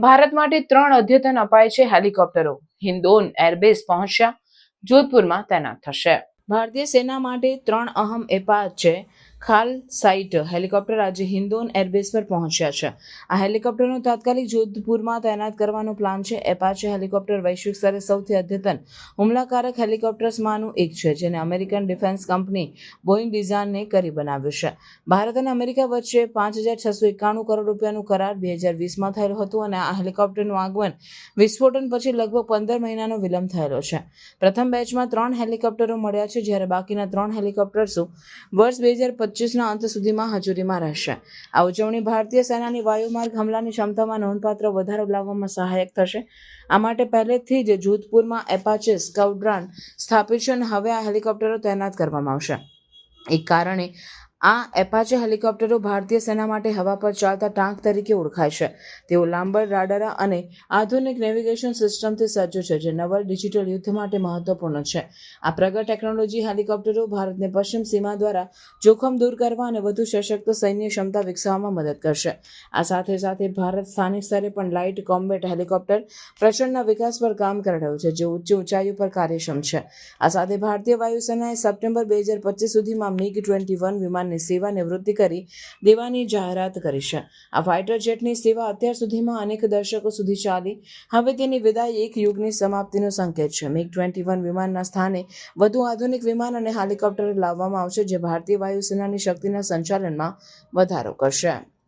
ભારત માટે 3 અદ્યતન અપાય છે હેલિકોપ્ટરો. હિન્ડોન એરબેઝ પહોંચ્યા, જોધપુરમાં તૈનાત થશે. ભારતીય સેના માટે 3 અહમ એપાચે ખાલસાઇટ હેલિકોપ્ટર આજે હિન્ડોન એરબેઝ પર પહોંચ્યા છે. આ હેલિકોપ્ટરનો તાત્કાલિક જોધપુરમાં તૈનાત કરવાનો પ્લાન છે. એપાચે હેલિકોપ્ટર વૈશ્વિક સ્તરે સૌથી અદ્યતન હુમલાકારક હેલિકોપ્ટર્સમાંનું એક છે, જેને અમેરિકન ડિફેન્સ કંપની બોઇંગ ડિઝાઇને કરી બનાવ્યું છે. ભારત અને અમેરિકા વચ્ચે 5,691 કરોડ રૂપિયાનું કરાર 2020માં થયેલું હતું અને આ હેલિકોપ્ટરનું આગમન વિસ્ફોટન પછી લગભગ 15 મહિનાનો વિલંબ થયેલો છે. પ્રથમ બેચમાં 3 હેલિકોપ્ટરો મળ્યા છે, જ્યારે બાકીના 3 હેલિકોપ્ટર્સ વર્ષ 2025ના અંત સુધીમાં હજુરીમાં રહેશે. આ ઉજવણી ભારતીય સેનાની વાયુમાર્ગ હમલાની ક્ષમતામાં નોંધપાત્ર વધારો લાવવામાં સહાયક થશે. આ માટે પહેલેથી જ જોધપુરમાં એપાચે સ્ક્વોડ્રોન સ્થાપિત છે અને હવે આ હેલિકોપ્ટરો તૈનાત કરવામાં આવશે. એક કારણે આ એપાચે હેલિકોપ્ટરો ભારતીય સેના માટે હવા પર ચાલતા ટાંક તરીકે ઓળખાય છે. તેઓ લાંબા રાડાર અને આધુનિક નેવિગેશન સિસ્ટમથી સજ્જ છે, જે નવલ ડિજિટલ યુદ્ધ માટે મહત્વપૂર્ણ છે. આ પ્રગત ટેકનોલોજી હેલિકોપ્ટરો ભારતને પશ્ચિમ સીમા દ્વારા જોખમ દૂર કરવા અને વધુ સશક્ત સૈન્ય ક્ષમતા વિકસાવવામાં મદદ કરશે. આ સાથે સાથે ભારત સ્થાનિક સ્તરે પણ લાઇટ કોમ્બેટ હેલિકોપ્ટર પ્રચલનના વિકાસ પર કામ કરી રહ્યું છે, જે ઉચ્ચ ઊંચાઈઓ પર કાર્યક્ષમ છે. આ સાથે ભારતીય વાયુસેનાએ સપ્ટેમ્બર 2025 સુધીમાં MiG-21 વિમાનની સેવા નિવૃત્તિ કરી દેવાની જાહેરાત કરી છે. આ ફાઇટર જેટની સેવા અત્યાર સુધીમાં અનેક દશકો સુધી ચાલી. હવે તેની વિદાય એક યુગની સમાપ્તિનો સંકેત છે. MiG-21 વિમાનના સ્થાને વધુ આધુનિક વિમાન અને હેલિકોપ્ટર લાવવામાં આવશે, જે ભારતીય વાયુસેનાની શક્તિના સંચાલનમાં વધારો કરશે.